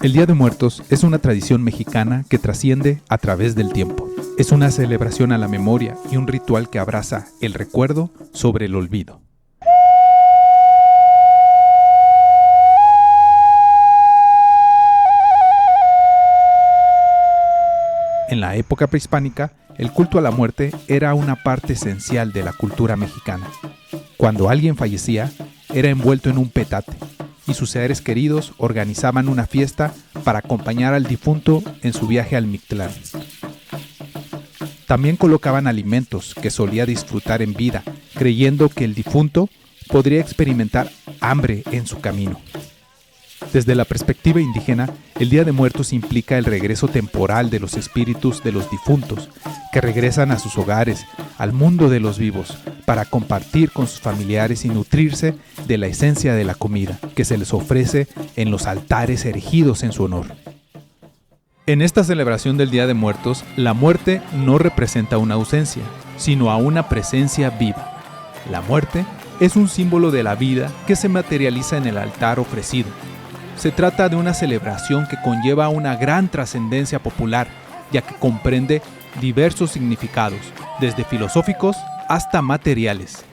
El Día de Muertos es una tradición mexicana que trasciende a través del tiempo. Es una celebración a la memoria y un ritual que abraza el recuerdo sobre el olvido. En la época prehispánica, el culto a la muerte era una parte esencial de la cultura mexicana. Cuando alguien fallecía, era envuelto en un petate, y sus seres queridos organizaban una fiesta para acompañar al difunto en su viaje al Mictlán. También colocaban alimentos que solía disfrutar en vida, creyendo que el difunto podría experimentar hambre en su camino. Desde la perspectiva indígena, el Día de Muertos implica el regreso temporal de los espíritus de los difuntos, que regresan a sus hogares, al mundo de los vivos, para compartir con sus familiares y nutrirse de la esencia de la comida que se les ofrece en los altares erigidos en su honor. En esta celebración del Día de Muertos, la muerte no representa una ausencia, sino a una presencia viva. La muerte es un símbolo de la vida que se materializa en el altar ofrecido. Se trata de una celebración que conlleva una gran trascendencia popular, ya que comprende diversos significados, desde filosóficos hasta materiales.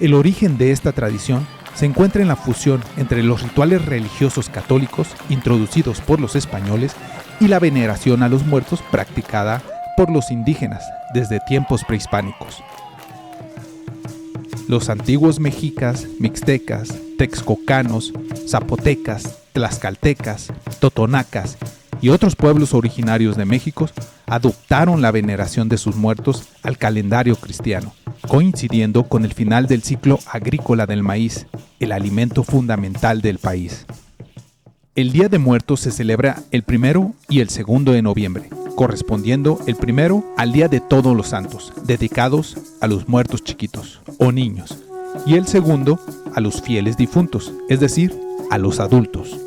El origen de esta tradición se encuentra en la fusión entre los rituales religiosos católicos introducidos por los españoles y la veneración a los muertos practicada por los indígenas desde tiempos prehispánicos. Los antiguos mexicas, mixtecas, texcocanos, zapotecas, tlaxcaltecas, totonacas y otros pueblos originarios de México adoptaron la veneración de sus muertos al calendario cristiano, coincidiendo con el final del ciclo agrícola del maíz, el alimento fundamental del país. El Día de Muertos se celebra el 1 y el 2 de noviembre, correspondiendo el 1 al Día de Todos los Santos, dedicados a los muertos chiquitos o niños, y el 2 a los fieles difuntos, es decir, a los adultos.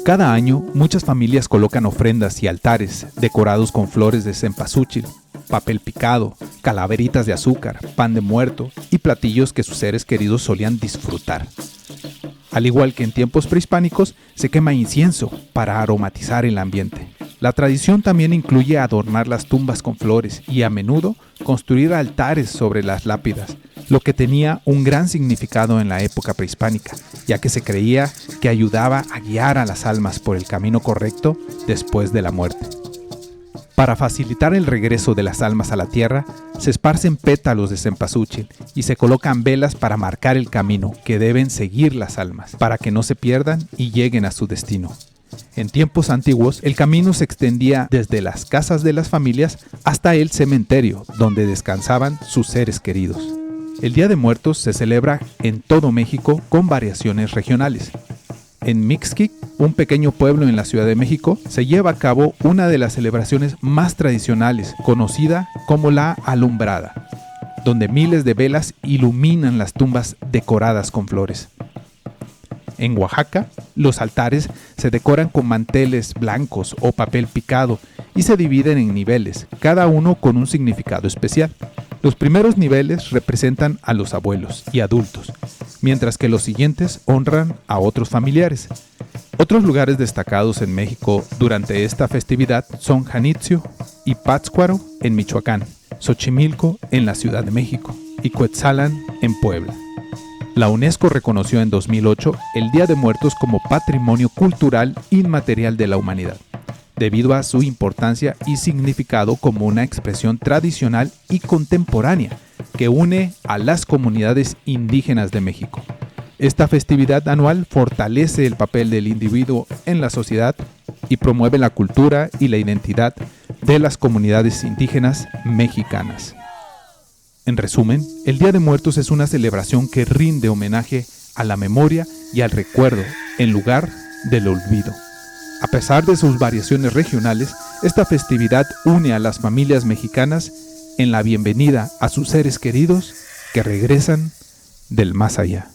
Cada año, muchas familias colocan ofrendas y altares decorados con flores de cempasúchil, papel picado, calaveritas de azúcar, pan de muerto y platillos que sus seres queridos solían disfrutar. Al igual que en tiempos prehispánicos, se quema incienso para aromatizar el ambiente. La tradición también incluye adornar las tumbas con flores y a menudo construir altares sobre las lápidas, lo que tenía un gran significado en la época prehispánica, ya que se creía que ayudaba a guiar a las almas por el camino correcto después de la muerte. Para facilitar el regreso de las almas a la tierra, se esparcen pétalos de cempasúchil y se colocan velas para marcar el camino que deben seguir las almas, para que no se pierdan y lleguen a su destino. En tiempos antiguos, el camino se extendía desde las casas de las familias hasta el cementerio, donde descansaban sus seres queridos. El Día de Muertos se celebra en todo México con variaciones regionales. En Mixquic, un pequeño pueblo en la Ciudad de México, se lleva a cabo una de las celebraciones más tradicionales, conocida como la alumbrada, donde miles de velas iluminan las tumbas decoradas con flores. En Oaxaca, los altares se decoran con manteles blancos o papel picado y se dividen en niveles, cada uno con un significado especial. Los primeros niveles representan a los abuelos y adultos, mientras que los siguientes honran a otros familiares. Otros lugares destacados en México durante esta festividad son Janitzio y Pátzcuaro en Michoacán, Xochimilco en la Ciudad de México y Cuetzalan en Puebla. La UNESCO reconoció en 2008 el Día de Muertos como Patrimonio Cultural Inmaterial de la Humanidad, debido a su importancia y significado como una expresión tradicional y contemporánea que une a las comunidades indígenas de México. Esta festividad anual fortalece el papel del individuo en la sociedad y promueve la cultura y la identidad de las comunidades indígenas mexicanas. En resumen, el Día de Muertos es una celebración que rinde homenaje a la memoria y al recuerdo en lugar del olvido. A pesar de sus variaciones regionales, esta festividad une a las familias mexicanas en la bienvenida a sus seres queridos que regresan del más allá.